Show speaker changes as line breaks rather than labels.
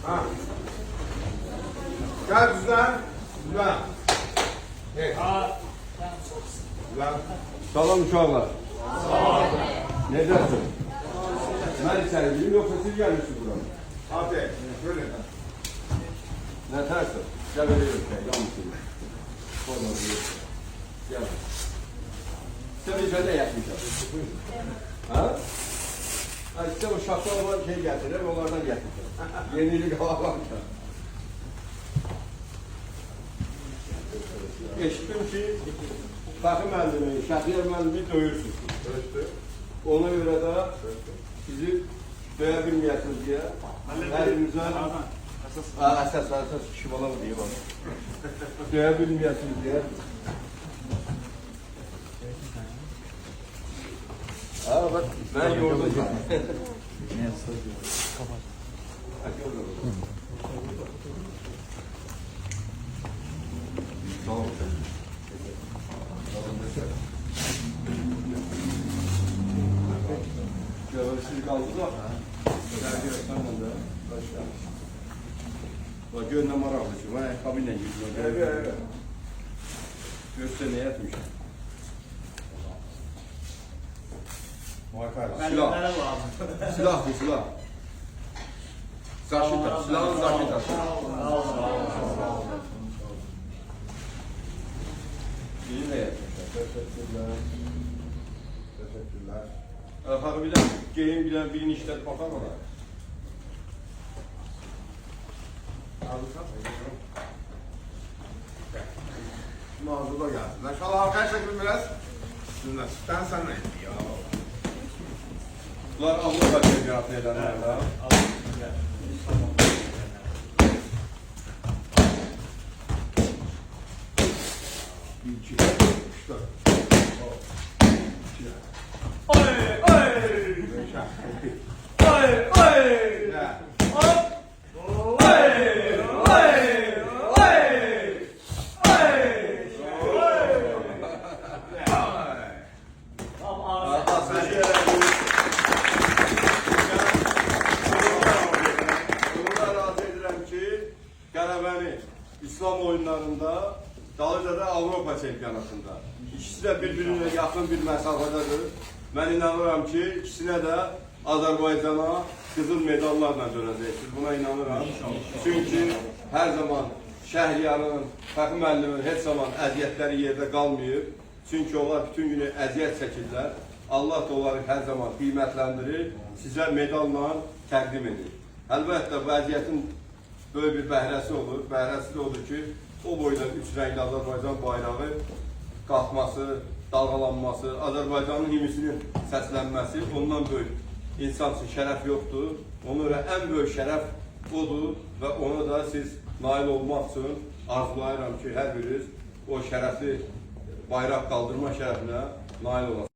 Ha. Gel düzlen. Düzlen. Evet. Düzlen.
Salam uşaqlar. Necəsin? Mən içəri bilim, yoxsa siz gəlmişsiniz bura?
Aferin. Şöyle.
Nə tərsin? Gəl elə yoxsa, yanmışsın. Sonra buyur. Gəl. Sizə bir şeydə yətmişəm. Ha? Sizə o şaxtalı olan şey gətirir, onlardan gətirir. Yenilik alamışam. Eşitdim ki, Fəxri müəllimi, Şəhriyar müəllimi döyürsünüz. Ona görə də sizi döyə bilməyəsiniz deyə əlimizə əsas kişi bala mı deyim onu. Döyə bilməyəsiniz deyə. Ha bak, ben yordum. Ne yazıyor? Tamam. Siz kaldınız mı? Bak gönlüm maraklısın. Ben kabinle gidiyorum.
Evet.
Göstermeye yatmışım.
Muhakkak.
Silah. Silah bu silah. Zaşita. Silahın zaşitası. İyi de yapmışlar.
Teşekkürler. Teşekkürler.
Efendim bilen, geyim bilen birini işlet bakar mı?
Mağazada gelsinler. Şöyle arkaya çekin biraz. Şunlar. Ben sana ya.
Bunlar Avrupa Cemiyatı edenler var.
İki. İşte. Ya.
Qələbəni İslam oyunlarında, Dalıca'da Avropa çempionatında. İkisi de birbirine yakın bir mesafededir. Ben inanıram ki, ikisine de Azərbaycana qızıl medallarla dönəcəksiniz. Buna inanıram. Çünkü her zaman Şəhriyarın, Fəxri müəllimin heç zaman əziyyətləri yerdə qalmayıb. Çünkü onlar bütün günü əziyyət çəkirlər. Allah da onları hər zaman qiymətləndirir, sizə medalla təqdim edir. Əlbəttə, bu əziyyətin böyle bir bəhrəsi olur. Bəhrəsi də odur ki, o boyda üç rəngli Azərbaycan bayrağı qalxması, dalgalanması, Azərbaycanın himnisinin səslənməsi ondan böyük insan üçün şərəf yoxdur. Ona görə ən böyük şərəf odur və ona da siz nail olmaq üçün arzulayıram ki, hər biriniz o şərəfi bayraq qaldırma şərəfinə nail olasınız.